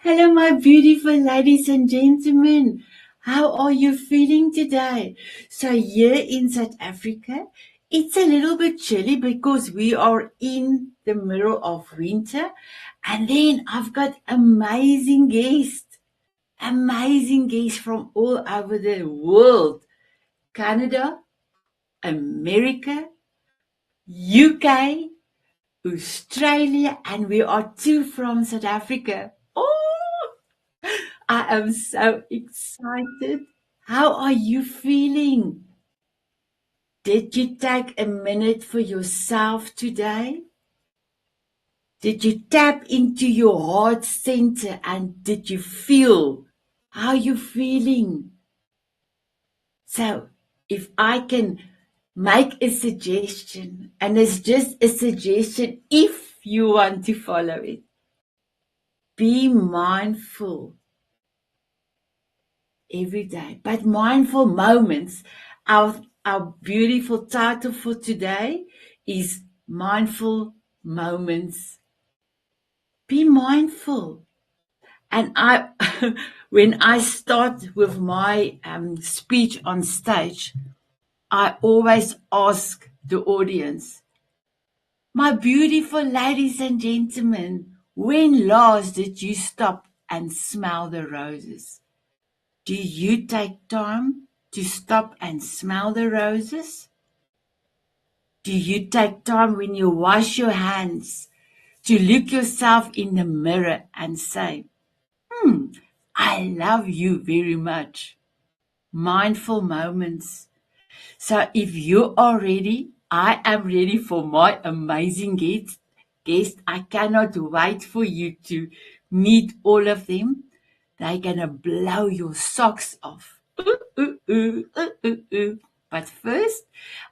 Hello, my beautiful ladies and gentlemen. How are you feeling today? So here in South Africa, it's a little bit chilly because we are in the middle of winter. And then I've got amazing guests from all over the world. Canada, America, UK, Australia, and we are two from South Africa. Oh, I am so excited. How are you feeling? Did you take a minute for yourself today? Did you tap into your heart center and did you feel how you feeling? So, if I can make a suggestion, and it's just a suggestion if you want to follow it, be mindful every day. But mindful moments, our beautiful title for today is Mindful Moments. Be mindful. And I, when I start with my speech on stage, I always ask the audience, my beautiful ladies and gentlemen, when last did you stop and smell the roses? Do you take time to stop and smell the roses? Do you take time when you wash your hands to look yourself in the mirror and say, I love you very much? Mindful moments. So if you are ready, I am ready for my amazing guest. I cannot wait for you to meet all of them. They're gonna blow your socks off. Ooh, ooh, ooh, ooh, ooh. But first,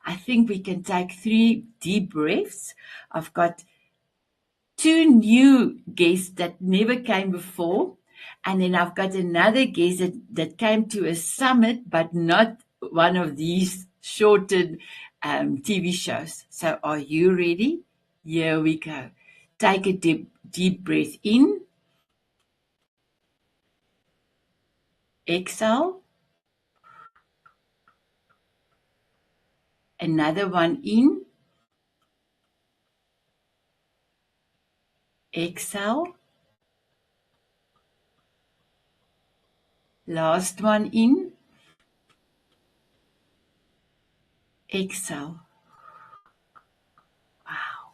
I think we can take 3 deep breaths. I've got 2 new guests that never came before. And then I've got another guest that came to a summit, but not one of these shortened TV shows. So are you ready? Here we go. Take a deep breath in, exhale, another one in, exhale, last one in, exhale.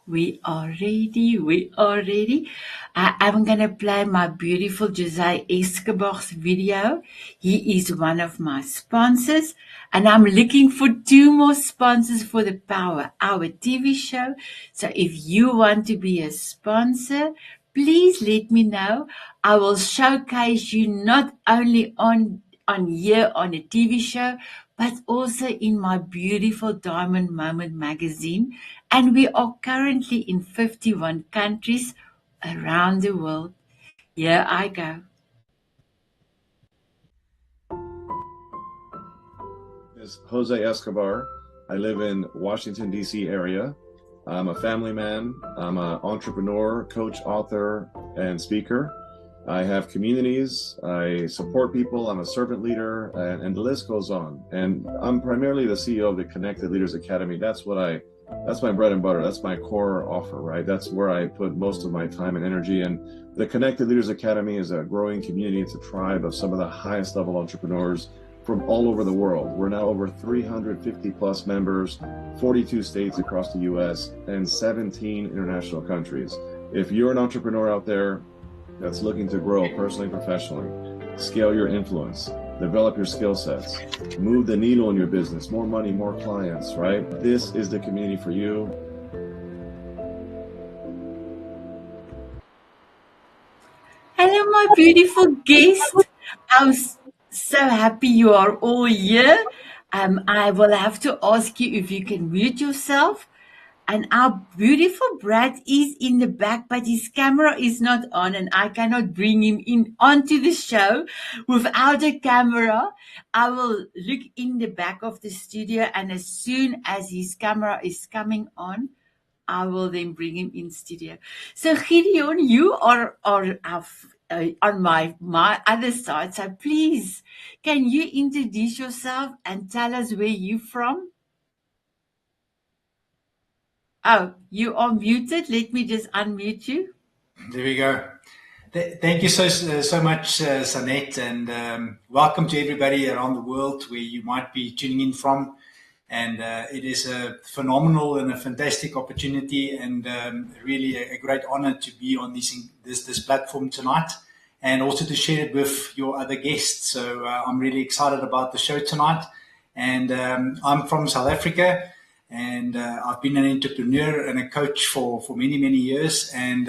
We are ready. We are ready. I'm going to play my beautiful Jose Escobar's video. He is one of my sponsors, and I'm looking for 2 more sponsors for the Power Hour TV show. So if you want to be a sponsor, please let me know. I will showcase you not only on here on a TV show, but also in my beautiful Diamond Moment magazine. And we are currently in 51 countries around the world. Here I go. Is Jose Escobar. I live in Washington, D.C. area. I'm a family man. I'm an entrepreneur, coach, author, and speaker. I have communities. I support people. I'm a servant leader, and the list goes on. And I'm primarily the CEO of the Connected Leaders Academy. That's my bread and butter. That's my core offer, right? That's where I put most of my time and energy. And the Connected Leaders Academy is a growing community. It's a tribe of some of the highest level entrepreneurs from all over the world. We're now over 350 plus members, 42 states across the US, and 17 international countries. If you're an entrepreneur out there that's looking to grow personally and professionally, scale your influence, develop your skill sets, move the needle in your business, more money, more clients, right? This is the community for you. Hello, my beautiful guest. I'm so happy you are all here. I will have to ask you if you can mute yourself. And our beautiful Brad is in the back, but his camera is not on, and I cannot bring him in onto the show without a camera. I will look in the back of the studio, and as soon as his camera is coming on, I will then bring him in studio. So Gideon, you are our on my other side. So please, can you introduce yourself and tell us where you're from? Oh, you are muted. Let me just unmute you. There we go. Thank you so much, Sanet, and welcome to everybody around the world where you might be tuning in from. And it is a phenomenal and a fantastic opportunity, and really a great honor to be on this platform tonight, and also to share it with your other guests. So I'm really excited about the show tonight. And I'm from South Africa, and I've been an entrepreneur and a coach for many years. And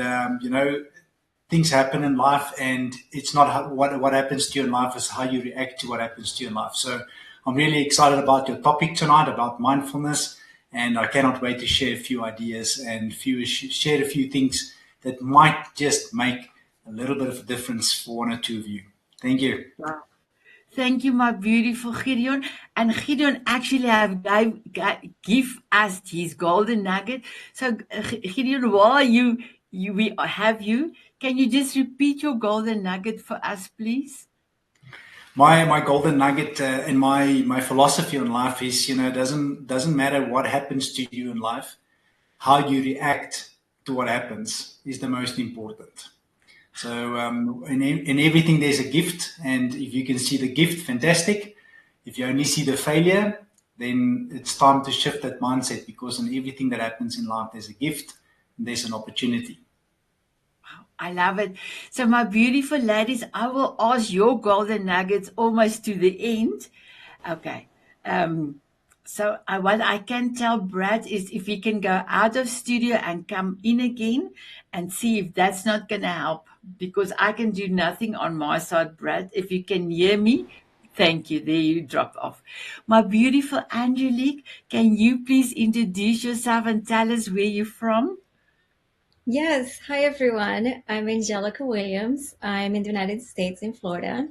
things happen in life, and it's not what happens to you in life, is how you react to what happens to you in life. So I'm really excited about your topic tonight about mindfulness, and I cannot wait to share a few ideas and share a few things that might just make a little bit of a difference for one or two of you. Thank you. Wow. Thank you, my beautiful Gideon. And Gideon actually give us his golden nugget. So Gideon, while we have you, can you just repeat your golden nugget for us, please? My golden nugget and my philosophy on life is, it doesn't matter what happens to you in life, how you react to what happens is the most important. So in everything there's a gift, and if you can see the gift, fantastic. If you only see the failure, then it's time to shift that mindset, because in everything that happens in life there's a gift and there's an opportunity. I love it. So, my beautiful ladies, I will ask your golden nuggets almost to the end. Okay. So, what I can tell Brad is if he can go out of studio and come in again and see if that's not going to help, because I can do nothing on my side, Brad. If you can hear me, thank you. There you drop off. My beautiful Angelique, can you please introduce yourself and tell us where you're from? Yes. Hi, everyone. I'm Angelica Williams. I'm in the United States in Florida,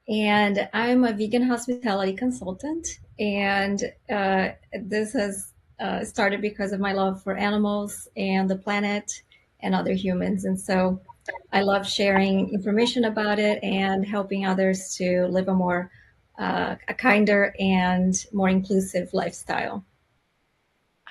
and I'm a vegan hospitality consultant. And this has started because of my love for animals and the planet and other humans. And so I love sharing information about it and helping others to live a kinder and more inclusive lifestyle.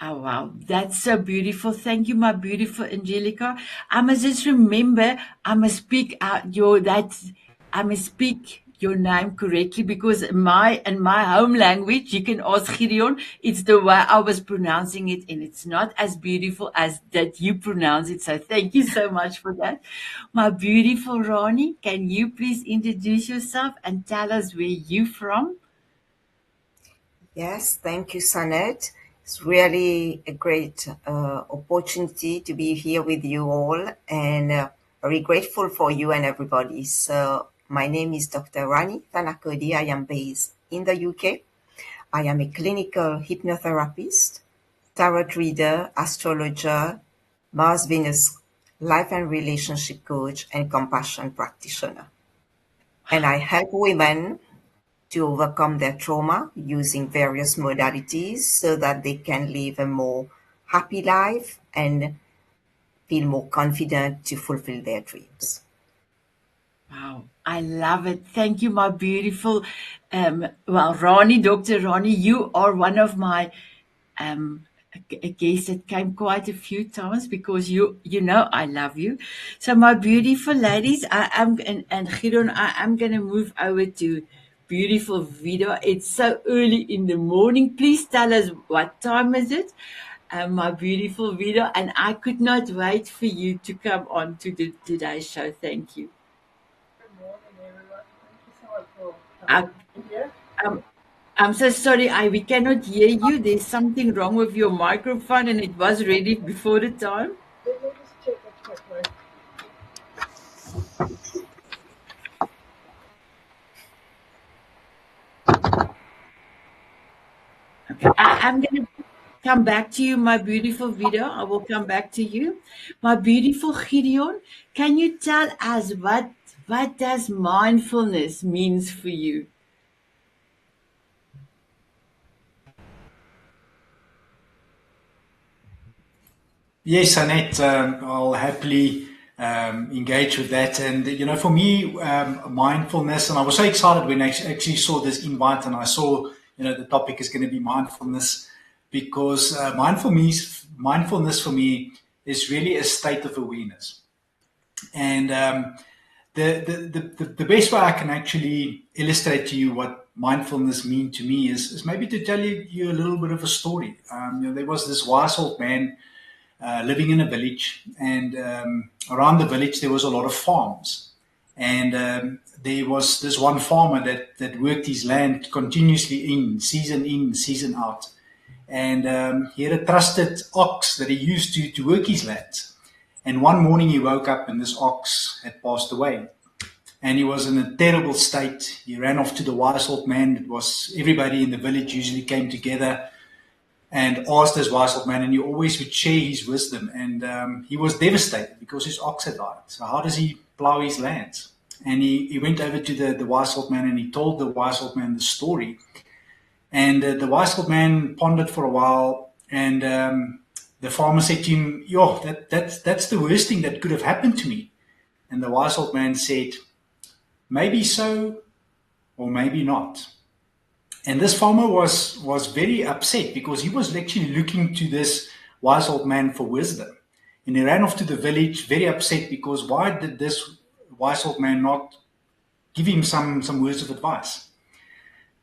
Oh, wow. That's so beautiful. Thank you, my beautiful Angelica. I must just remember, I must speak I must speak your name correctly, because in my home language, you can ask Gideon, it's the way I was pronouncing it, and it's not as beautiful as that you pronounce it. So thank you so much for that. My beautiful Ronnie, can you please introduce yourself and tell us where you're from? Yes, thank you, Sanet. It's really a great opportunity to be here with you all, and very grateful for you and everybody. So my name is Dr. Rani Tanakodi. I am based in the UK. I am a clinical hypnotherapist, tarot reader, astrologer, Mars Venus life and relationship coach, and compassion practitioner. And I help women to overcome their trauma using various modalities so that they can live a more happy life and feel more confident to fulfill their dreams. Wow, I love it. Thank you, my beautiful, Ronnie, Dr. Ronnie, you are one of my guests that came quite a few times, because you know I love you. So, my beautiful ladies, I am and Gideon, I am going to move over to beautiful video. It's so early in the morning. Please tell us what time is it, my beautiful video, and I could not wait for you to come on to today's show. Thank you. Morning, everyone. Thank you so much for I, here. I'm so sorry, we cannot hear you. There's something wrong with your microphone, and it was ready before the time. Let me just check it quickly. Okay, I'm going to come back to you, my beautiful video. I will come back to you. My beautiful Gideon, can you tell us what does mindfulness means for you? Yes, Annette, I'll happily engage with that. And, for me, mindfulness, and I was so excited when I actually saw this invite and I saw, the topic is going to be mindfulness, because mindfulness for me is really a state of awareness. And the best way I can actually illustrate to you what mindfulness means to me is maybe to tell you a little bit of a story. There was this wise old man living in a village, and around the village there was a lot of farms, and there was this one farmer that worked his land continuously in, season out, and he had a trusted ox that he used to work his land. And one morning he woke up and this ox had passed away, and he was in a terrible state. He ran off to the wise old man. It was everybody in the village usually came together and asked this wise old man, and he always would share his wisdom. And he was devastated because his ox had died. So how does he plow his lands? And he went over to the wise old man, and he told the wise old man the story. And the wise old man pondered for a while, and the farmer said to him, that's the worst thing that could have happened to me. And the wise old man said, maybe so, or maybe not. And this farmer was very upset because he was actually looking to this wise old man for wisdom. And he ran off to the village very upset because why did this wise old man not give him some words of advice?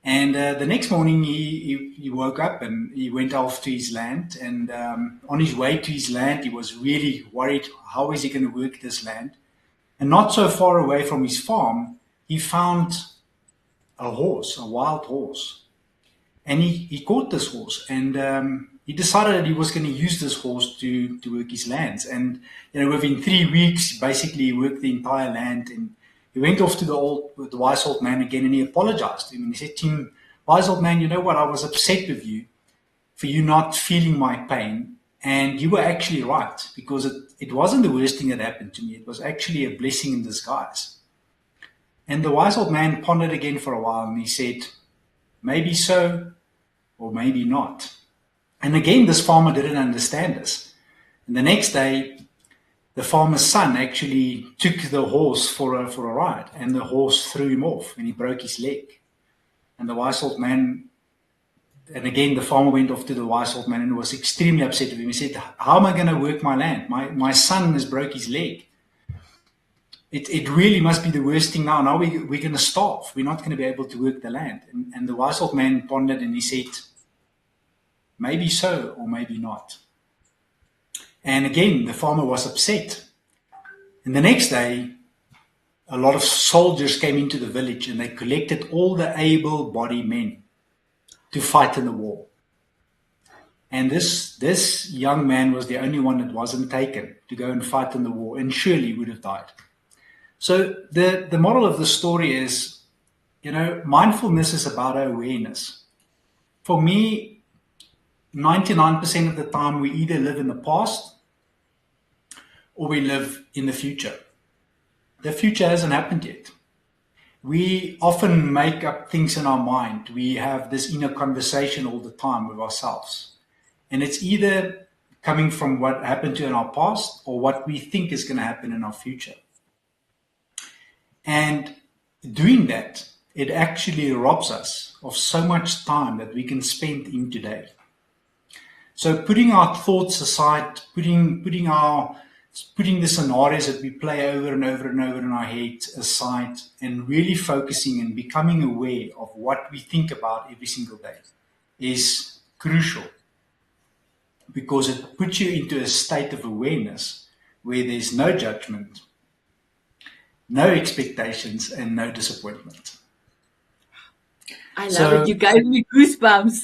And the next morning he woke up and he went off to his land. And on his way to his land, he was really worried, how is he going to work this land? And not so far away from his farm, he found a horse, a wild horse. And he caught this horse, and he decided that he was going to use this horse to work his lands. And within 3 weeks, basically he worked the entire land. And he went off to the wise old man again, and he apologized to him. And he said to him, wise old man, you know what? I was upset with you for you not feeling my pain. And you were actually right, because it wasn't the worst thing that happened to me. It was actually a blessing in disguise. And the wise old man pondered again for a while, and he said, maybe so, or maybe not. And again, this farmer didn't understand this. And the next day, the farmer's son actually took the horse for a ride, and the horse threw him off, and he broke his leg. And the wise old man, and again, the farmer went off to the wise old man and was extremely upset with him. He said, how am I going to work my land? My son has broke his leg. It really must be the worst thing now. Now we're going to starve. We're not going to be able to work the land. And the wise old man pondered, and he said, maybe so, or maybe not. And again, the farmer was upset. And the next day, a lot of soldiers came into the village, and they collected all the able-bodied men to fight in the war. And this young man was the only one that wasn't taken to go and fight in the war, and surely would have died. So the moral of the story is, mindfulness is about awareness. For me, 99% of the time we either live in the past or we live in the future. The future hasn't happened yet. We often make up things in our mind. We have this inner conversation all the time with ourselves. And it's either coming from what happened to in our past or what we think is going to happen in our future. And doing that, it actually robs us of so much time that we can spend in today. So putting our thoughts aside, putting the scenarios that we play over and over and over in our head aside, and really focusing and becoming aware of what we think about every single day is crucial, because it puts you into a state of awareness where there's no judgment, no expectations, and no disappointment. I love it. You gave me goosebumps.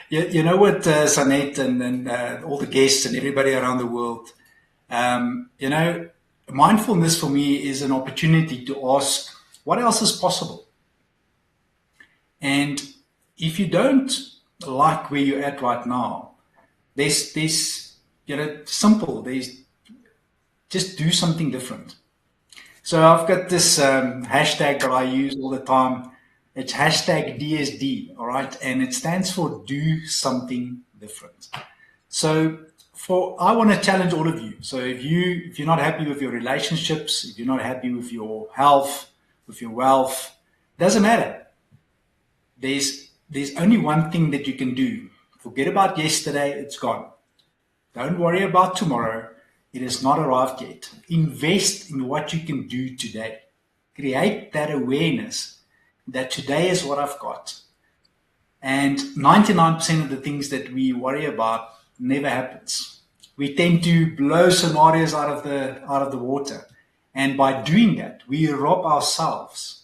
You know what, Sanet and all the guests and everybody around the world, mindfulness for me is an opportunity to ask, what else is possible? And if you don't like where you're at right now, there's simple, just do something different. So I've got this hashtag that I use all the time. It's hashtag DSD, all right? And it stands for do something different. So I want to challenge all of you. So if you're not happy with your relationships, if you're not happy with your health, with your wealth, doesn't matter. There's only one thing that you can do. Forget about yesterday, it's gone. Don't worry about tomorrow. It has not arrived yet. Invest in what you can do today. Create that awareness that today is what I've got. And 99% of the things that we worry about never happens. We tend to blow scenarios out of the water. And by doing that, we rob ourselves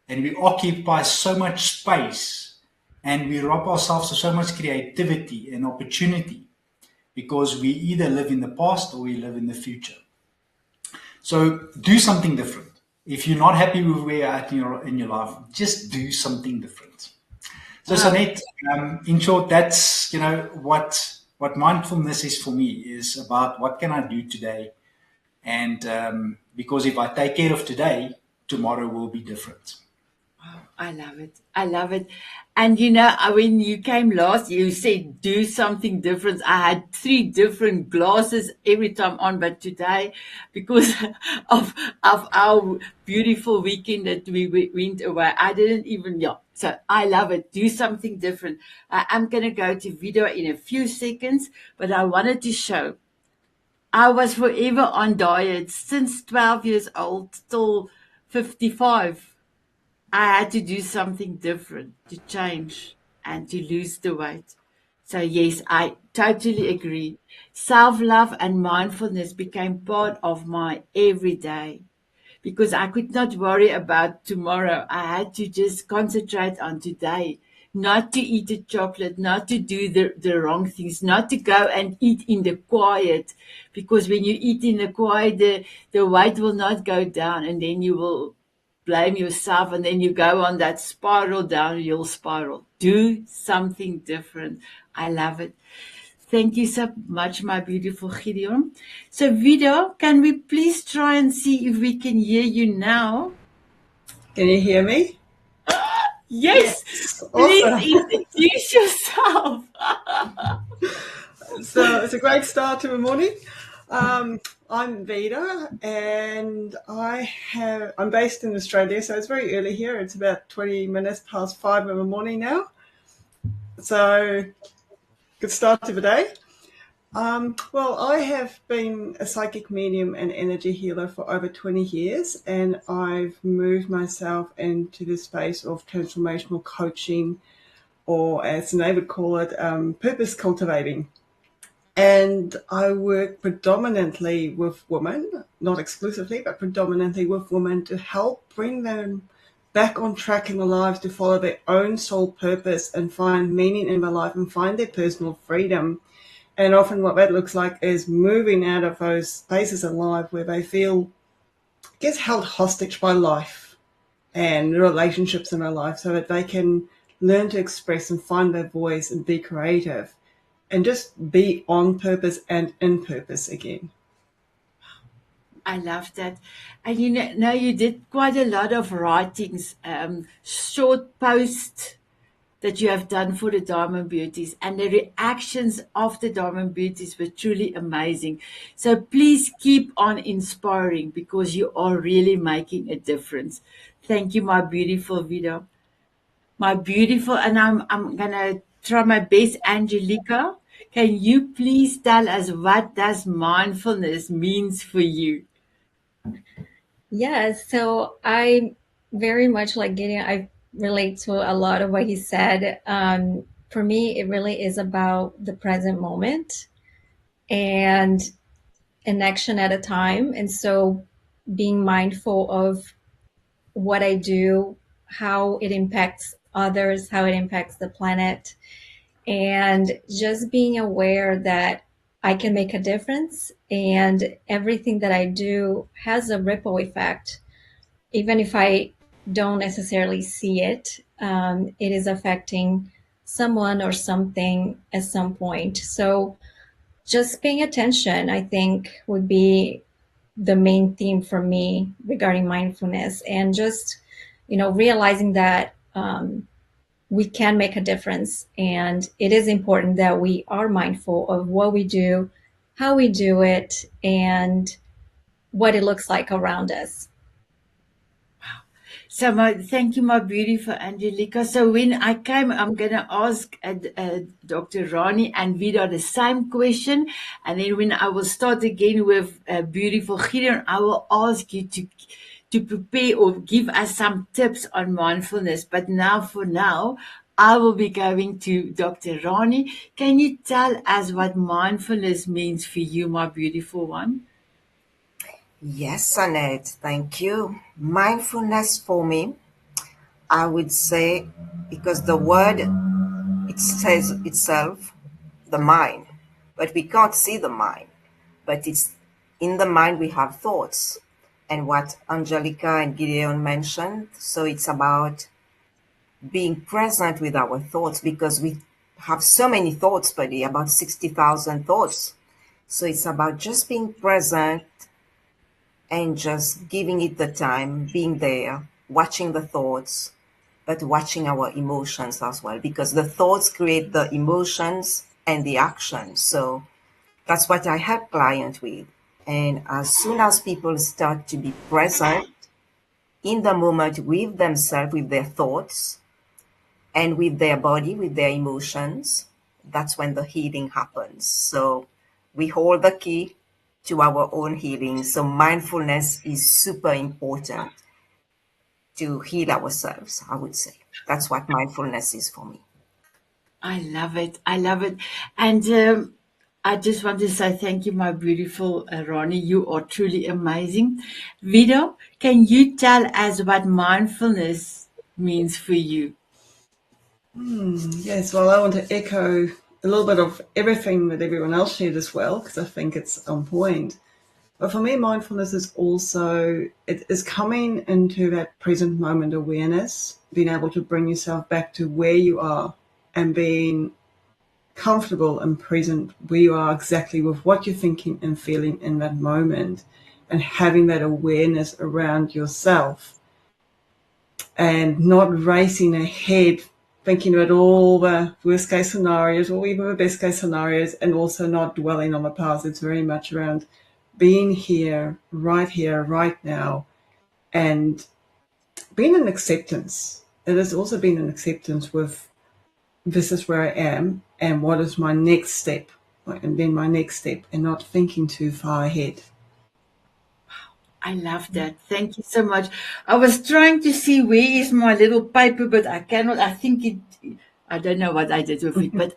and we occupy so much space and we rob ourselves of so much creativity and opportunity because we either live in the past or we live in the future. So do something different. If you're not happy with where you're at in your life, just do something different. So Sanet, in short, that's what mindfulness is for me, is about what can I do today, and because if I take care of today, tomorrow will be different. I love it. I love it. And when you came last, you said do something different. I had 3 different glasses every time on, but today, because of our beautiful weekend that we went away, I didn't even, So I love it. Do something different. I'm going to go to video in a few seconds, but I wanted to show I was forever on diet since 12 years old till 55. I had to do something different to change and to lose the weight. So yes, I totally agree. Self-love and mindfulness became part of my everyday because I could not worry about tomorrow. I had to just concentrate on today, not to eat the chocolate, not to do the wrong things, not to go and eat in the quiet, because when you eat in the quiet, the weight will not go down, and then you will blame yourself, and then you go on that downhill spiral. Do something different. I love it. Thank you so much, my beautiful Gideon. So, Vida, can we please try and see if we can hear you now? Can you hear me? Yes. Please Awesome. introduce yourself. So it's a great start to the morning. I'm Vida, and I'm based in Australia, so it's very early here. It's about 20 minutes past 5 in the morning now. So good start to the day. Well, I have been a psychic medium and energy healer for over 20 years, and I've moved myself into the space of transformational coaching, or as they would call it, purpose cultivating. And I work predominantly with women, not exclusively, but predominantly with women, to help bring them back on track in their lives to follow their own soul purpose and find meaning in their life and find their personal freedom. And often what that looks like is moving out of those spaces in life where they feel, held hostage by life and relationships in their life, so that they can learn to express and find their voice and be creative and just be on purpose and in purpose again. I love that. And you did quite a lot of writings, short posts that you have done for the Diamond Beauties, and the reactions of the Diamond Beauties were truly amazing. So please keep on inspiring, because you are really making a difference. Thank you, my beautiful Vida. My beautiful, and I'm gonna try my best, Angelica. Can you please tell us what does mindfulness means for you? Yes, so I very much like Gideon. I relate to a lot of what he said. For me, it really is about the present moment and an action at a time. And so being mindful of what I do, how it impacts others, how it impacts the planet, and just being aware that I can make a difference and everything that I do has a ripple effect. Even if I don't necessarily see it, it is affecting someone or something at some point. So just paying attention, I think, would be the main theme for me regarding mindfulness, and just, realizing that we can make a difference. And it is important that we are mindful of what we do how we do it, and what it looks like around us. So thank you, my beautiful Angelica. So when I came, I'm going to ask Dr. Rani and Vida the same question. And then when I will start again with beautiful Gideon, I will ask you to prepare or give us some tips on mindfulness. But for now, I will be going to Dr. Rani. Can you tell us what mindfulness means for you, my beautiful one? Yes, Sanet, thank you. Mindfulness for me, I would say, because the word, it says itself, the mind, but we can't see the mind. But it's in the mind we have thoughts. And what Angelica and Gideon mentioned, so it's about being present with our thoughts, because we have so many thoughts per day, about 60,000 thoughts. So it's about just being present and just giving it the time, being there, watching the thoughts, but watching our emotions as well, because the thoughts create the emotions and the actions. So that's what I help clients with. And as soon as people start to be present in the moment with themselves, with their thoughts, and with their body, with their emotions, that's when the healing happens. So we hold the key to our own healing. So mindfulness is super important to heal ourselves, I would say. That's what mindfulness is for me. I love it. I love it. And I just want to say thank you, my beautiful Ronnie. You are truly amazing. Vida, can you tell us what mindfulness means for you? Yes, well, I want to echo a little bit of everything that everyone else shared as well, because I think it's on point. But for me, mindfulness is also, it is coming into that present moment awareness, being able to bring yourself back to where you are and being comfortable and present where you are exactly with what you're thinking and feeling in that moment, and having that awareness around yourself and not racing ahead thinking about all the worst case scenarios or even the best case scenarios, and also not dwelling on the past. It's very much around being here, right now, and being in acceptance. It has also been an acceptance with this is where I am and what is my next step, and then my next step, and not thinking too far ahead. I love that. Thank you so much. I was trying to see where is my little paper, but I cannot. I think I don't know what I did with it, but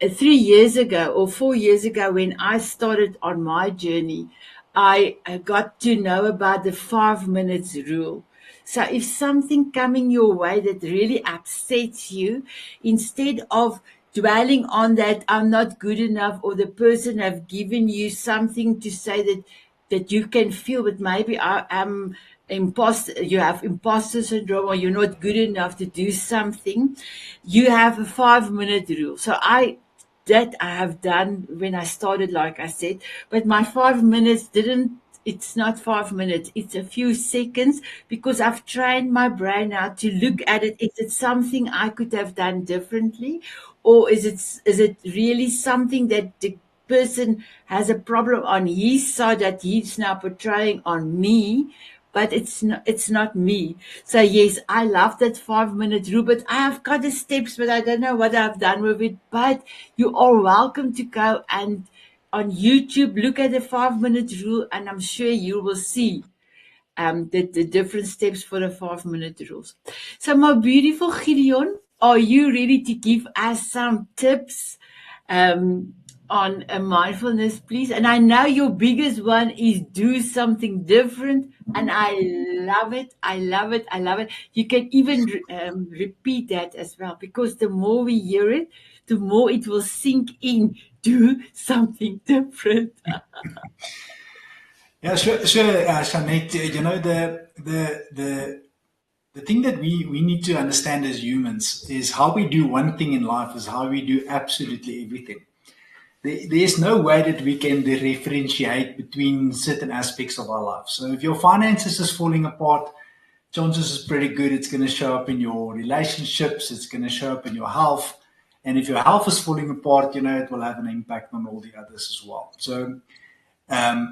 3 years ago or 4 years ago, when I started on my journey, I got to know about the 5 minutes rule. So if something coming your way that really upsets you, instead of dwelling on that I'm not good enough, or the person have given you something to say that you can feel, but maybe I am imposter, you have imposter syndrome, or you're not good enough to do something, you have a 5 minute rule. So that I have done when I started, like I said, but my 5 minutes didn't, it's not 5 minutes, it's a few seconds, because I've trained my brain now to look at it. Is it something I could have done differently? Or is it really something that the person has a problem on his side that he's now portraying on me, but it's not me. So yes, I love that 5 minute rule, but I have got the steps, but I don't know what I've done with it. But you are welcome to go and on YouTube look at the 5 minute rule, and I'm sure you will see the different steps for the 5 minute rules. So my beautiful Gideon, are you ready to give us some tips on mindfulness, please? And I know your biggest one is do something different, and I love it. I love it. I love it. You can even repeat that as well, because the more we hear it, the more it will sink in. Do something different. Yeah, sure, Sanet. The thing that we need to understand as humans is how we do one thing in life is how we do absolutely everything. There's no way that we can differentiate between certain aspects of our life. So if your finances is falling apart, chances is pretty good it's going to show up in your relationships, it's going to show up in your health, And if your health is falling apart, it will have an impact on all the others as well. So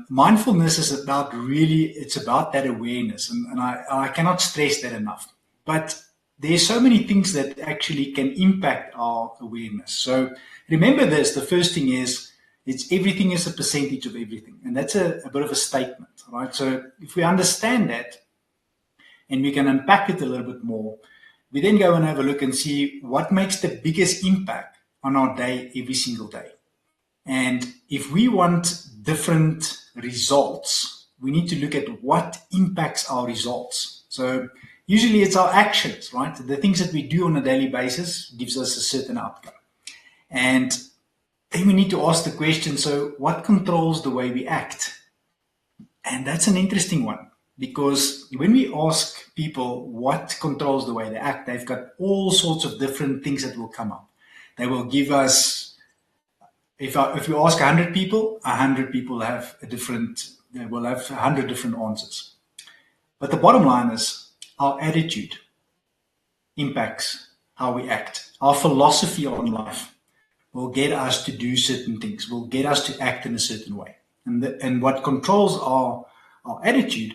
mindfulness is it's about that awareness. And I cannot stress that enough. But there's so many things that actually can impact our awareness. So remember this, the first thing is, everything is a percentage of everything. And that's a bit of a statement, right? So if we understand that and we can unpack it a little bit more, we then go and have a look and see what makes the biggest impact on our day every single day. And if we want different results, we need to look at what impacts our results. So usually it's our actions, right? The things that we do on a daily basis gives us a certain outcome. And then we need to ask the question, so what controls the way we act? And that's an interesting one, because when we ask people what controls the way they act, they've got all sorts of different things that will come up. They will give us, if you ask 100 people, 100 people will have 100 different answers. But the bottom line is our attitude impacts how we act. Our philosophy on life will get us to do certain things, will get us to act in a certain way. And what controls our attitude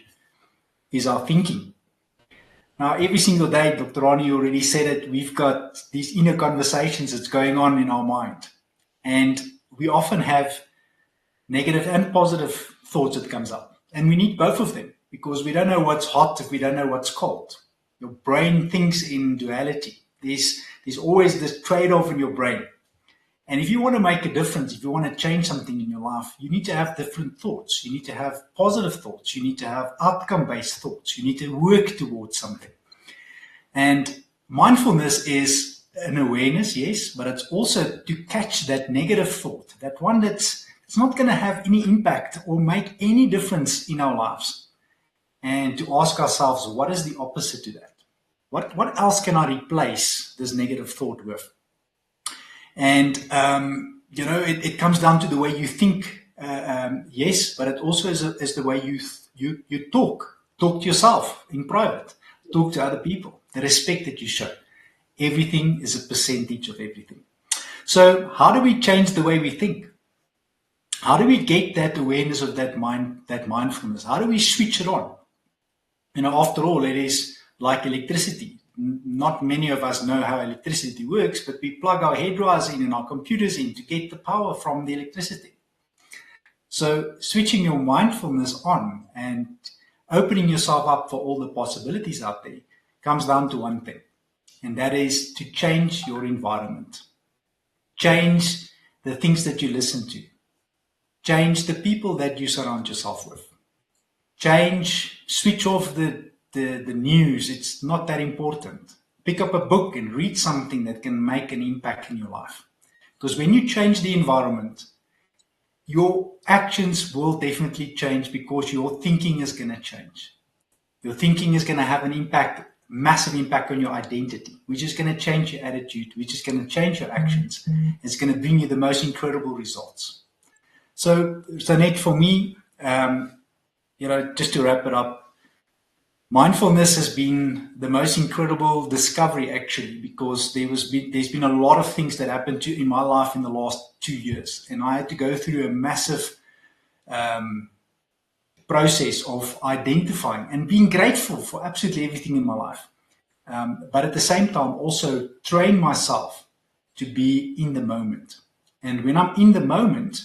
is our thinking. Now, every single day, Dr. Rani already said it, we've got these inner conversations that's going on in our mind. And we often have negative and positive thoughts that comes up. And we need both of them, because we don't know what's hot if we don't know what's cold. Your brain thinks in duality. There's always this trade-off in your brain. And if you want to make a difference, if you want to change something in your life, you need to have different thoughts. You need to have positive thoughts. You need to have outcome-based thoughts. You need to work towards something. And mindfulness is an awareness, yes, but it's also to catch that negative thought, that one that's not going to have any impact or make any difference in our lives. And to ask ourselves, what is the opposite to that? What else can I replace this negative thought with? And, it comes down to the way you think, yes, but it also is the way you talk to yourself in private, talk to other people, the respect that you show. Everything is a percentage of everything. So how do we change the way we think? How do we get that awareness of that mindfulness? How do we switch it on? After all, it is like electricity. Not many of us know how electricity works, but we plug our hairdryers in and our computers in to get the power from the electricity. So switching your mindfulness on and opening yourself up for all the possibilities out there comes down to one thing, and that is to change your environment. Change the things that you listen to. Change the people that you surround yourself with. Switch off the news. It's not that important. Pick up a book and read something that can make an impact in your life. Because when you change the environment, your actions will definitely change, because your thinking is going to change. Your thinking is going to have an impact, massive impact on your identity, which is going to change your attitude, which is going to change your actions. It's going to bring you the most incredible results. So, Sanet, for me, just to wrap it up, mindfulness has been the most incredible discovery, actually, because there's been a lot of things that happened in my life in the last 2 years, and I had to go through a massive process of identifying and being grateful for absolutely everything in my life, but at the same time also train myself to be in the moment. And when I'm in the moment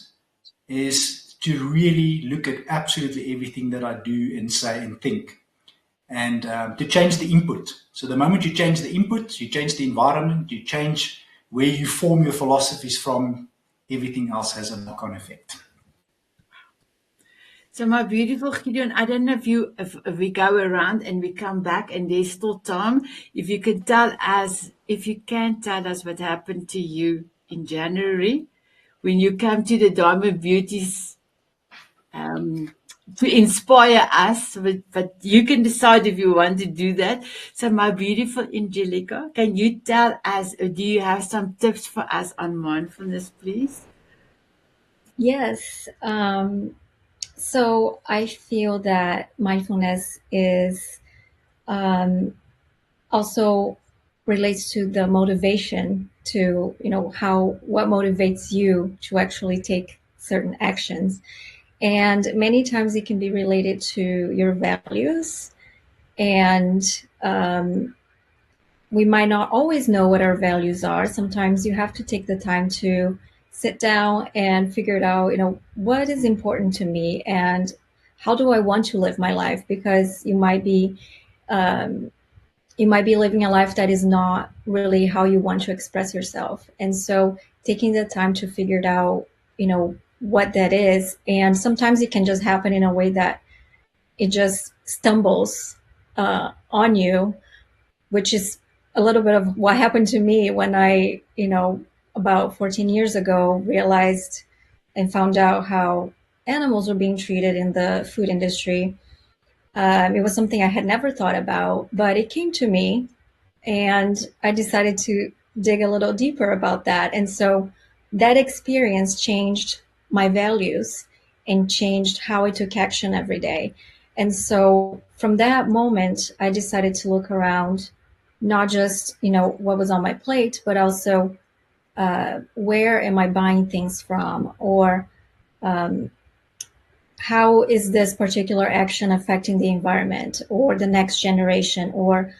is to really look at absolutely everything that I do and say and think, and to change the input. So the moment you change the input, you change the environment, you change where you form your philosophies from, everything else has a knock-on effect. So my beautiful Gideon, I don't know if we go around and we come back and there's still time, if you can tell us what happened to you in January when you come to the Diamond Beauties to inspire us, but you can decide if you want to do that. So my beautiful Angelica, can you tell us, or do you have some tips for us on mindfulness, please? Yes. So I feel that mindfulness is also relates to the motivation to, what motivates you to actually take certain actions. And many times it can be related to your values. And we might not always know what our values are. Sometimes you have to take the time to sit down and figure it out, what is important to me and how do I want to live my life? Because you might be living a life that is not really how you want to express yourself. And so taking the time to figure it out, what that is. And sometimes it can just happen in a way that it just stumbles on you, which is a little bit of what happened to me when I, about 14 years ago, realized and found out how animals were being treated in the food industry. It was something I had never thought about, but it came to me and I decided to dig a little deeper about that. And so that experience changed my values and changed how I took action every day. And so from that moment, I decided to look around, not just, what was on my plate, but also where am I buying things from? Or how is this particular action affecting the environment or the next generation? Or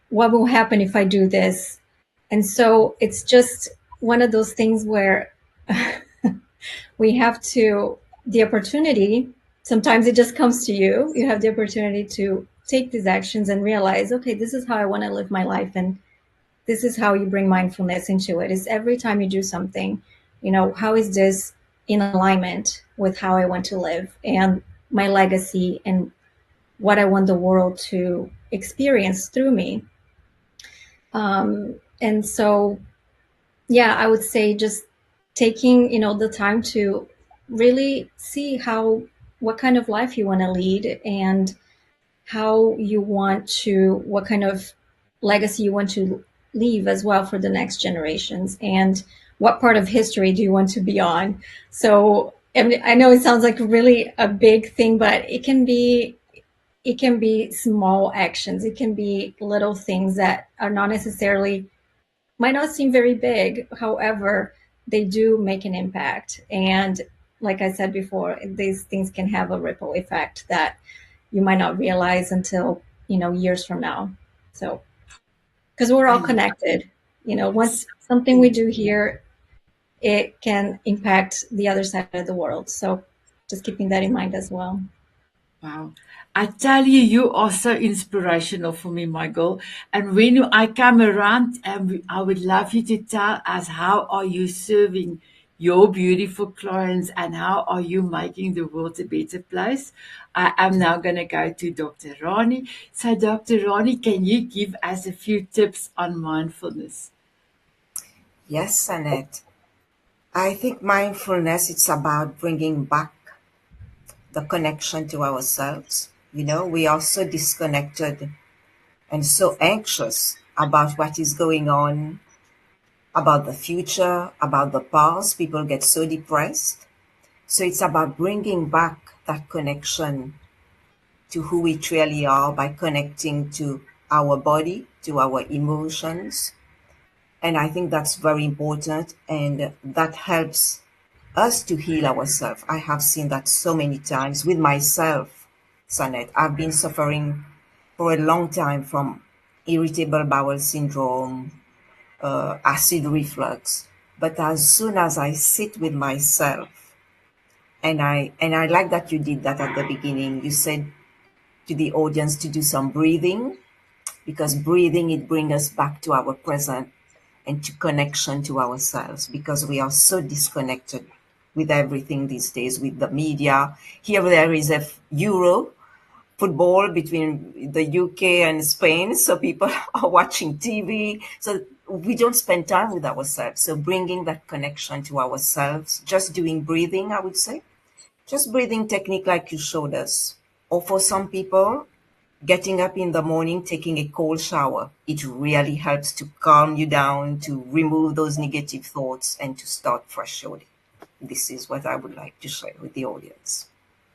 what will happen if I do this? And so it's just one of those things where we have the opportunity, sometimes it just comes to you. You have the opportunity to take these actions and realize, okay, this is how I want to live my life. And this is how you bring mindfulness into it. Is every time you do something, how is this in alignment with how I want to live and my legacy and what I want the world to experience through me. And so, yeah, I would say just taking, the time to really see what kind of life you want to lead and what kind of legacy you want to leave as well for the next generations, and what part of history do you want to be on. So I know it sounds like really a big thing, but it can be small actions. It can be little things that are not necessarily, might not seem very big. However, they do make an impact. And like I said before, these things can have a ripple effect that you might not realize until, years from now. So, because we're all connected, once something we do here, it can impact the other side of the world. So just keeping that in mind as well. Wow. I tell you, you are so inspirational for me, my girl. And when I come around, I would love you to tell us, how are you serving your beautiful clients and how are you making the world a better place? I am now going to go to Dr. Rani. So, Dr. Rani, can you give us a few tips on mindfulness? Yes, Sanet. I think mindfulness, it's about bringing back the connection to ourselves. We are so disconnected and so anxious about what is going on, about the future, about the past. People get so depressed. So it's about bringing back that connection to who we truly are by connecting to our body, to our emotions. And I think that's very important, and that helps us to heal ourselves. I have seen that so many times with myself, Sanet. I've been suffering for a long time from irritable bowel syndrome, acid reflux. But as soon as I sit with myself, and I like that you did that at the beginning. You said to the audience to do some breathing, because breathing, it brings us back to our present and to connection to ourselves, because we are so disconnected with everything these days, with the media. Here there is a Euro football between the UK and Spain, so people are watching TV. So we don't spend time with ourselves. So bringing that connection to ourselves, just doing breathing, I would say, just breathing technique like you showed us. Or for some people, getting up in the morning, taking a cold shower, it really helps to calm you down, to remove those negative thoughts, and to start fresh your day. This is what I would like to share with the audience.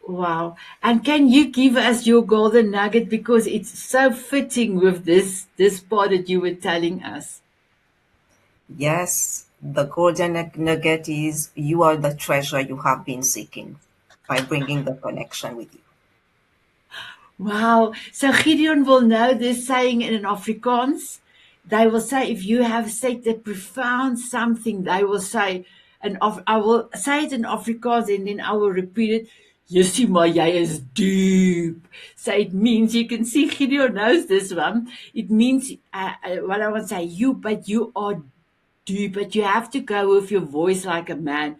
Wow. And can you give us your golden nugget because it's so fitting with this part that you were telling us. Yes, the golden nugget is you are the treasure you have been seeking by bringing the connection with you. Wow. So Gideon will know this saying in Afrikaans. They will say, if you have said a profound something, they will say, and I will say it in Afrikaans and then I will repeat it. Jessie, maar jy is deep. So it means, you can see Gideon knows this one. It means, what I want to say, but you are deep, but you have to go with your voice like a man.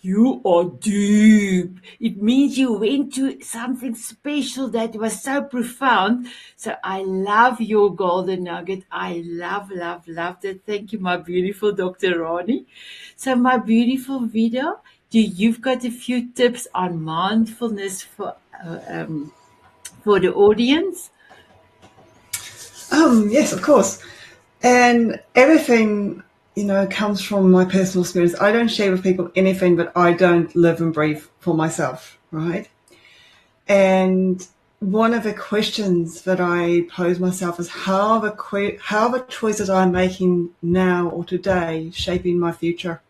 You are deep. It means you went to something special that was so profound. So I love your golden nugget. I love that. Thank you, my beautiful Dr. Rani. So my beautiful Vida, you've got a few tips on mindfulness for the audience? Yes, of course. And everything, comes from my personal experience. I don't share with people anything that I don't live and breathe for myself, right? And one of the questions that I pose myself is how the choices I'm making now or today shaping my future?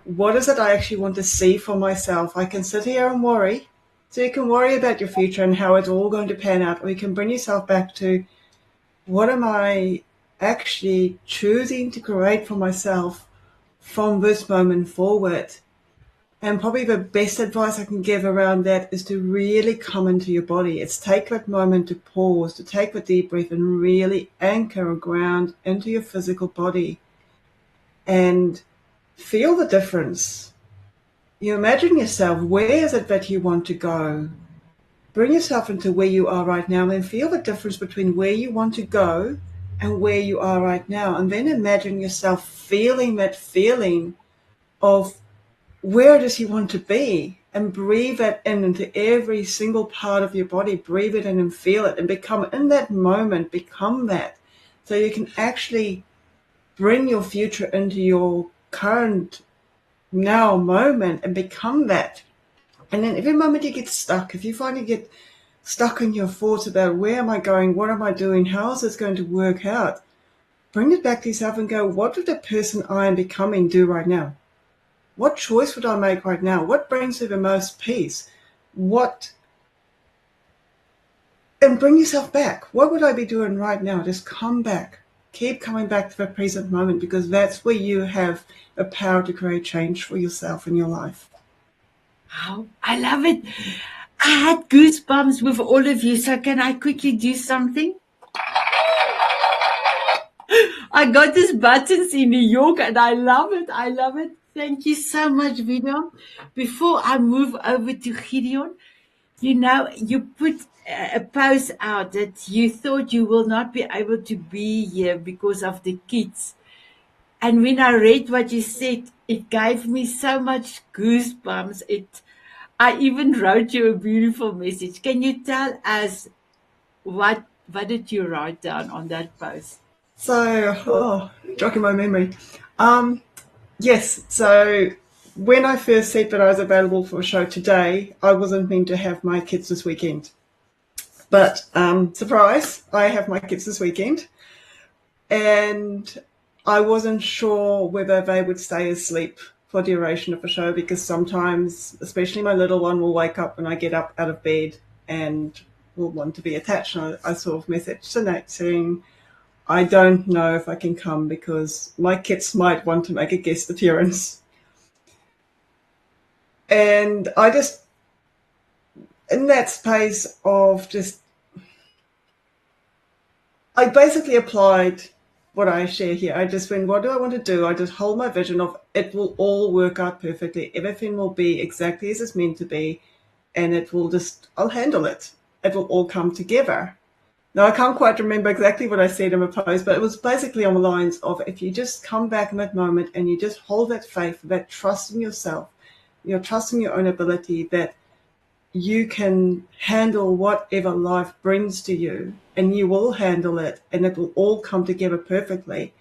What is it I actually want to see for myself? I can sit here and worry. So you can worry about your future and how it's all going to pan out, or you can bring yourself back to what am I actually choosing to create for myself from this moment forward? And probably the best advice I can give around that is to really come into your body. It's take that moment to pause, to take the deep breath and really anchor or ground into your physical body and feel the difference. You imagine yourself, where is it that you want to go? Bring yourself into where you are right now and feel the difference between where you want to go and where you are right now. And then imagine yourself feeling that feeling of where does you want to be, and breathe that in into every single part of your body. Breathe it in and feel it and become in that moment, become that. So you can actually bring your future into your current now moment and become that. And then every moment you get stuck, if you finally get stuck in your thoughts about where am I going, what am I doing, how is this going to work out, bring it back to yourself and go, what would the person I am becoming do right now? What choice would I make right now? What brings me the most peace? And bring yourself back. What would I be doing right now? Just come back. Keep coming back to the present moment, because that's where you have the power to create change for yourself in your life. Wow, I love it. I had goosebumps with all of you. So can I quickly do something? I got these buttons in New York and I love it. I love it. Thank you so much, Vida. Before I move over to Gideon, you put a post out that you thought you will not be able to be here because of the kids. And when I read what you said, it gave me so much goosebumps. I even wrote you a beautiful message. Can you tell us what did you write down on that post? So, jogging my memory. Yes, so when I first said that I was available for a show today, I wasn't meant to have my kids this weekend. But surprise, I have my kids this weekend. And I wasn't sure whether they would stay asleep for the duration of the show, because sometimes, especially my little one, will wake up when I get up out of bed and will want to be attached. And I sort of messaged Sanet saying, I don't know if I can come because my kids might want to make a guest appearance. And I just, in that space of I basically applied what I share here. I just went, what do I want to do? I just hold my vision of it will all work out perfectly. Everything will be exactly as it's meant to be. And I'll handle it. It will all come together. Now, I can't quite remember exactly what I said in my post, but it was basically on the lines of, if you just come back in that moment and you just hold that faith, that trust in yourself, you're trusting your own ability that you can handle whatever life brings to you, and you will handle it, and it will all come together perfectly.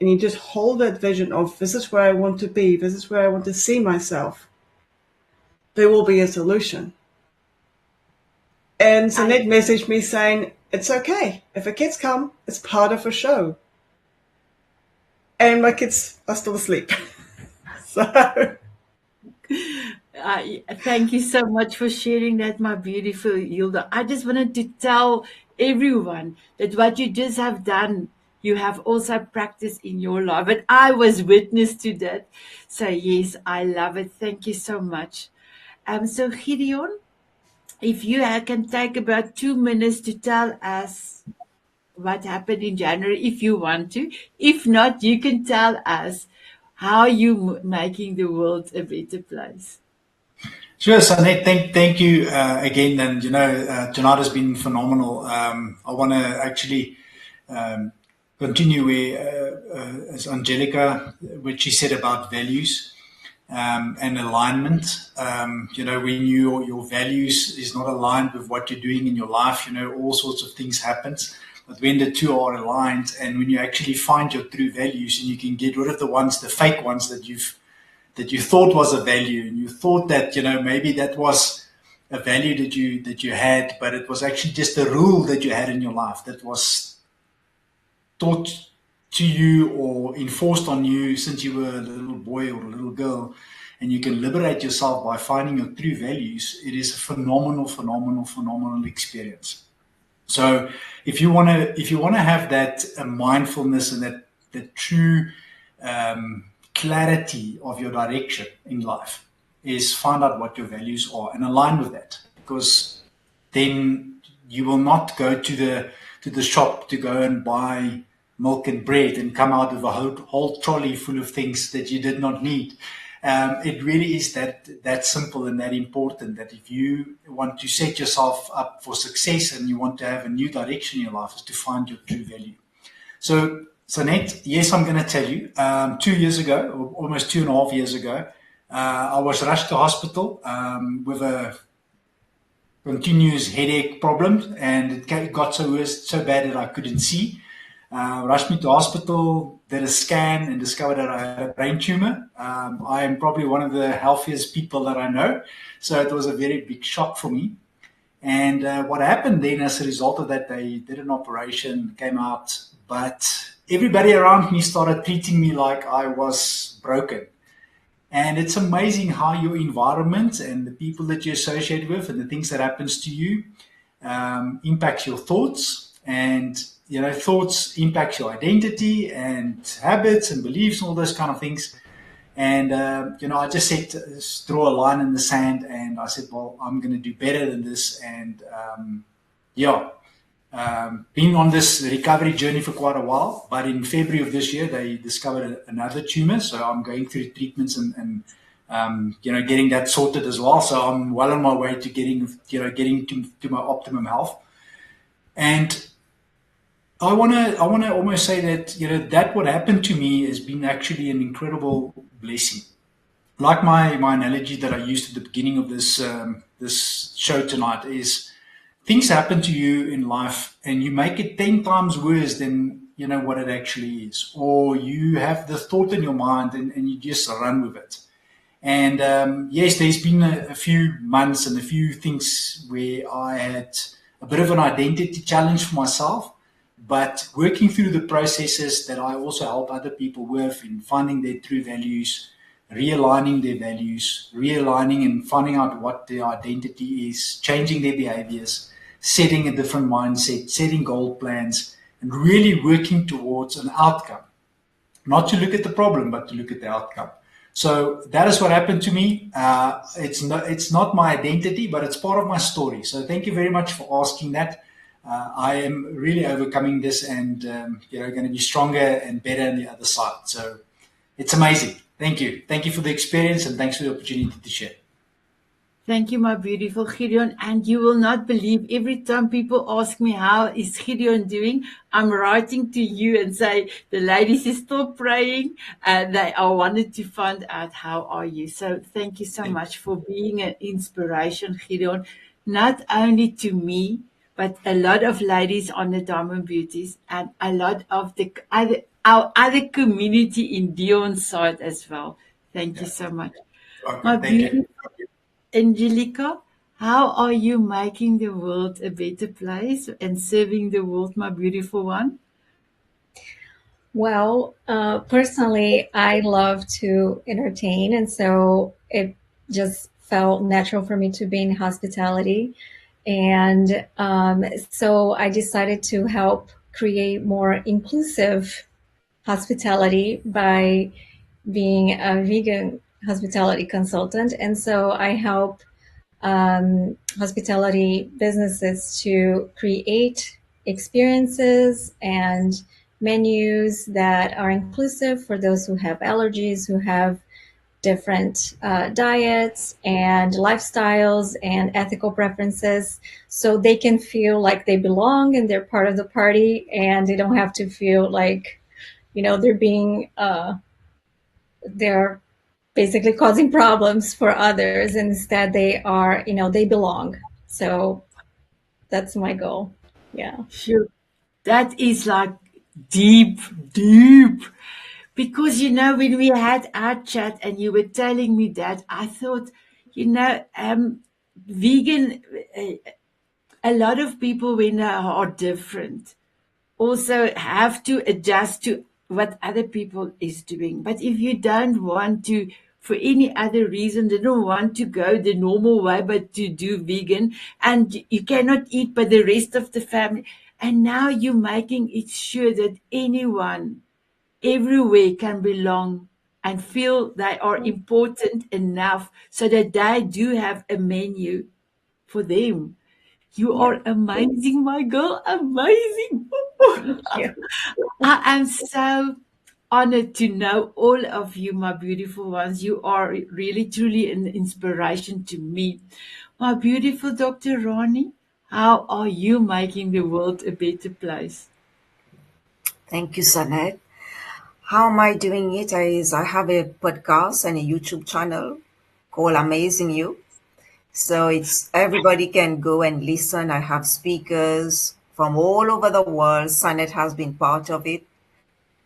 And you just hold that vision of, this is where I want to be, this is where I want to see myself. there will be a solution. And Sanet messaged me saying, it's okay. If the kids come, it's part of a show. And my kids are still asleep. So Thank you so much for sharing that, my beautiful Hilda. I just wanted to tell everyone that what you just have done, you have also practiced in your life. And I was witness to that. So yes, I love it. Thank you so much. So Gideon, if you can take about 2 minutes to tell us what happened in January, if you want to. If not, you can tell us how you making the world a better place. Sure, Sanet, thank you again. And, tonight has been phenomenal. I want to actually continue where, as Angelica, what she said about values and alignment. When your values is not aligned with what you're doing in your life, all sorts of things happens. But when the two are aligned, and when you actually find your true values, and you can get rid of the fake ones that you thought was a value, and you thought that maybe that was a value that you had, but it was actually just a rule that you had in your life that was taught to you or enforced on you since you were a little boy or a little girl, and you can liberate yourself by finding your true values. It is a phenomenal experience. So if you want to have that mindfulness and that true clarity of your direction in life, is find out what your values are and align with that, because then you will not go to the shop to go and buy milk and bread and come out with a whole trolley full of things that you did not need. It really is that simple and that important, that if you want to set yourself up for success and you want to have a new direction in your life, is to find your true value. So, Sanet, yes, I'm going to tell you, 2 years ago, or almost 2.5 years ago, I was rushed to hospital with a continuous headache problem, and it got so bad that I couldn't see. Rushed me to hospital, did a scan, and discovered that I had a brain tumor. I am probably one of the healthiest people that I know, so it was a very big shock for me. And what happened then as a result of that, they did an operation, came out, but everybody around me started treating me like I was broken. And it's amazing how your environment and the people that you associate with and the things that happens to you impacts your thoughts, and thoughts impact your identity and habits and beliefs and all those kind of things. And I just said, draw a line in the sand, and I said, well, I'm going to do better than this. And been on this recovery journey for quite a while, but in February of this year, they discovered another tumor. So I'm going through treatments and getting that sorted as well. So I'm well on my way to getting to my optimum health. And I want to almost say that, that what happened to me has been actually an incredible blessing. Like my analogy that I used at the beginning of this show tonight is, things happen to you in life and you make it 10 times worse than what it actually is, or you have the thought in your mind and you just run with it. And yes, there's been a few months and a few things where I had a bit of an identity challenge for myself, but working through the processes that I also help other people with in finding their true values, realigning their values, realigning and finding out what their identity is, changing their behaviors, setting a different mindset, setting goal plans, and really working towards an outcome. Not to look at the problem, but to look at the outcome. So that is what happened to me. It's not my identity, but it's part of my story. So thank you very much for asking that. I am really overcoming this and going to be stronger and better on the other side. So it's amazing. Thank you. Thank you for the experience, and thanks for the opportunity to share. Thank you, my beautiful Gideon. And you will not believe, every time people ask me how is Gideon doing, I'm writing to you and say the ladies is still praying. They are wanted to find out how are you. So thank you so much for being an inspiration, Gideon, not only to me, but a lot of ladies on the Diamond Beauties and a lot of our other community in Dion's side as well. Thank you so much. Okay, My thank you. Angelica, how are you making the world a better place and serving the world, my beautiful one? Well, personally, I love to entertain, and so it just felt natural for me to be in hospitality. And so I decided to help create more inclusive hospitality by being a vegan hospitality consultant. And so I help hospitality businesses to create experiences and menus that are inclusive for those who have allergies, who have different diets and lifestyles and ethical preferences, so they can feel like they belong and they're part of the party, and they don't have to feel like, they're being they're basically causing problems for others. Instead, they are, they belong. So that's my goal. Yeah. Sure. That is like deep, deep. Because, when we had our chat and you were telling me that, I thought, vegan, a lot of people when they are different also have to adjust to what other people is doing. But if you don't want to, for any other reason, they don't want to go the normal way, but to do vegan, and you cannot eat by the rest of the family. And now you're making it sure that anyone everywhere can belong and feel they are important enough so that they do have a menu for them. You Yeah. are amazing, my girl. Amazing. Thank you. I am so honored to know all of you, my beautiful ones. You are really, truly an inspiration to me. My beautiful Dr. Ronnie, how are you making the world a better place? Thank you, Sanet. How am I doing it? I have a podcast and a YouTube channel called Amazing You. So it's everybody can go and listen. I have speakers from all over the world. Sanet has been part of it.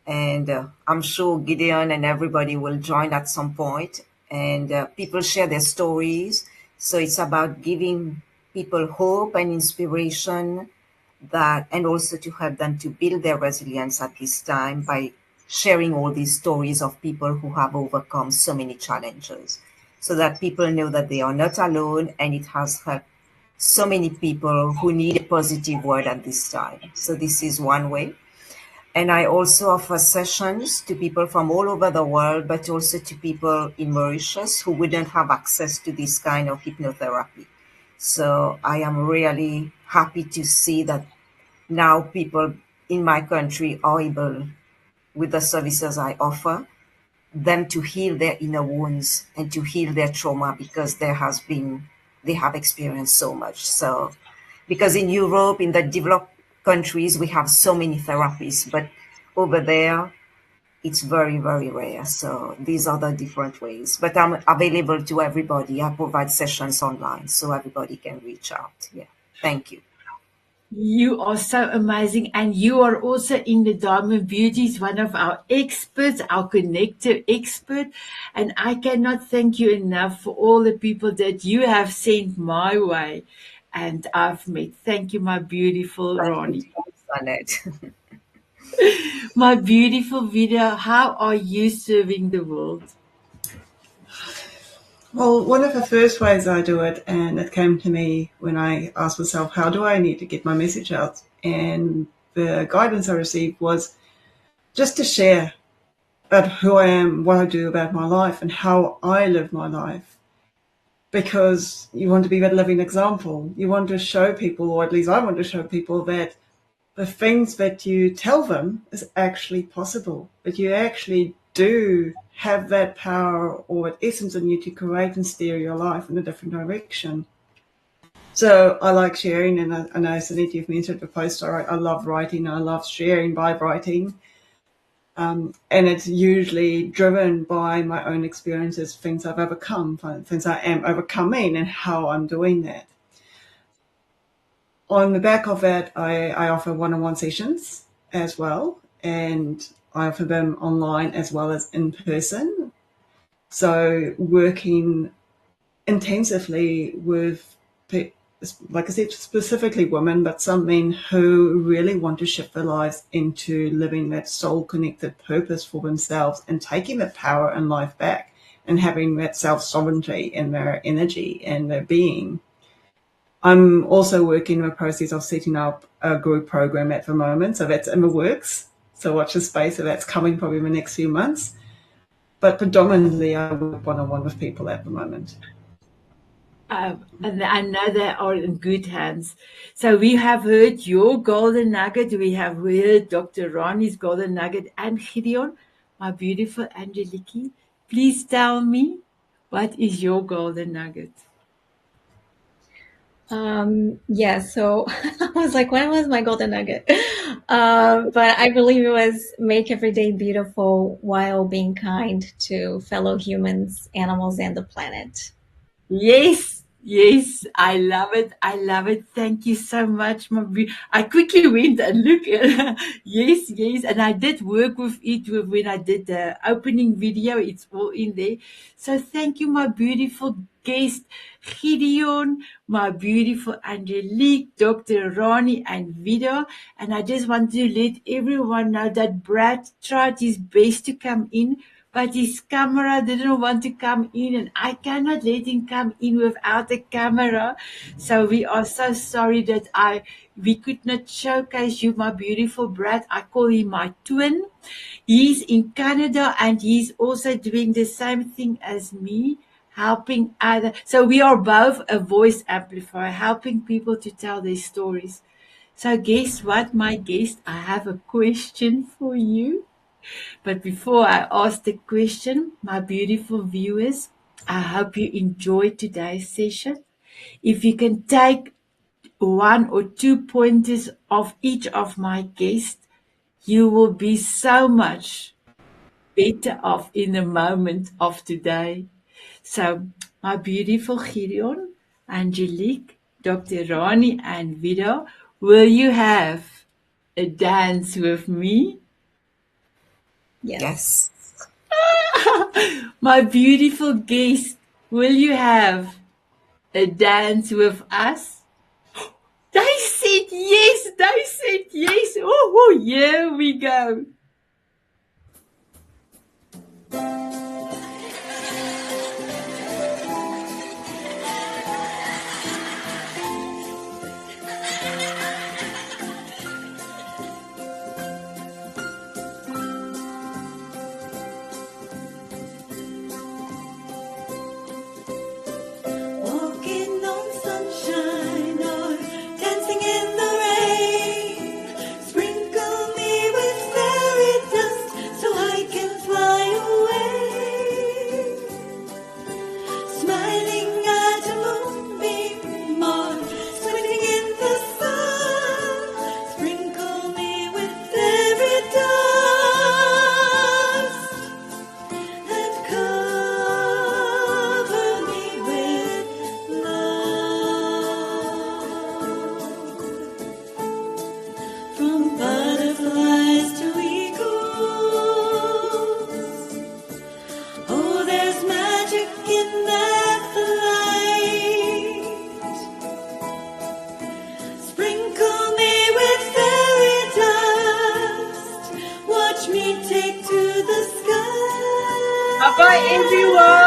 And I'm sure Gideon and everybody will join at some point. And people share their stories. So it's about giving people hope and inspiration, and also to help them to build their resilience at this time by sharing all these stories of people who have overcome so many challenges, so that people know that they are not alone, and it has helped so many people who need a positive word at this time. So this is one way. And I also offer sessions to people from all over the world, but also to people in Mauritius who wouldn't have access to this kind of hypnotherapy. So I am really happy to see that now people in my country are able, with the services I offer, them to heal their inner wounds and to heal their trauma, because they have experienced so much. So, because in Europe, in the developed countries, we have so many therapies, but over there, it's very, very rare. So these are the different ways. But I'm available to everybody. I provide sessions online so everybody can reach out. Yeah. Thank you. You are so amazing, and you are also in the Diamond Beauties, one of our experts, our connector expert. And I cannot thank you enough for all the people that you have sent my way and I've met. Thank you, my beautiful Thank you, Ronnie. Sanet. My beautiful Vida, how are you serving the world? Well, one of the first ways I do it, and it came to me when I asked myself, how do I need to get my message out? And the guidance I received was just to share about who I am, what I do about my life, and how I live my life. Because you want to be that living example. You want to show people, or at least I want to show people, that the things that you tell them is actually possible, that you actually do have that power or that essence in you to create and steer your life in a different direction. So I like sharing, and I know, Sanet, you've mentioned the post. I love writing. I love sharing by writing. And it's usually driven by my own experiences, things I've overcome, things I am overcoming, and how I'm doing that. On the back of that, I offer one-on-one sessions as well, and I offer them online as well as in person. So working intensively with, like I said, specifically women, but some men who really want to shift their lives into living that soul-connected purpose for themselves and taking the power in life back and having that self-sovereignty in their energy and their being. I'm also working in the process of setting up a group program at the moment, so that's in the works. So watch the space, so that's coming probably in the next few months. But predominantly, I work one-on-one with people at the moment. And I know they are in good hands. So we have heard your golden nugget. We have heard Dr. Ronnie's golden nugget and Gideon, my beautiful Angeliki. Please tell me, what is your golden nugget? Yeah, so I was like, when was my golden nugget? But I believe it was make every day beautiful while being kind to fellow humans, animals, and the planet. Yes, yes, I love it. I love it. Thank you so much, I quickly went and looked. Yes, yes, and I did work with it when I did the opening video. It's all in there. So thank you, my beautiful guest, Gideon, my beautiful Angelique, Dr. Ronnie, and Vida. And I just want to let everyone know that Brad tried his best to come in, but his camera didn't want to come in, and I cannot let him come in without a camera. So we are so sorry that we could not showcase you, my beautiful Brad. I call him my twin. He's in Canada, and he's also doing the same thing as me, helping other. So we are both a voice amplifier, helping people to tell their stories. So guess what, my guest? I have a question for you. But before I ask the question, my beautiful viewers, I hope you enjoyed today's session. If you can take 1 or 2 pointers of each of my guests, you will be so much better off in the moment of today. So, my beautiful Gideon, Angelique, Dr. Ronnie, and Vida, will you have a dance with me? Yes. My beautiful guest, will you have a dance with us? They said yes, they said yes. Oh, here we go. Walking on sunshine or dancing in the rain. Sprinkle me with fairy dust so I can fly away. Smiling at a moonbeam or swimming in the sun. Sprinkle me with fairy dust and cover me with love. From butterflies to eagles, oh, there's magic in that flight. Sprinkle me with fairy dust, watch me take to the sky. Bye-bye, everyone.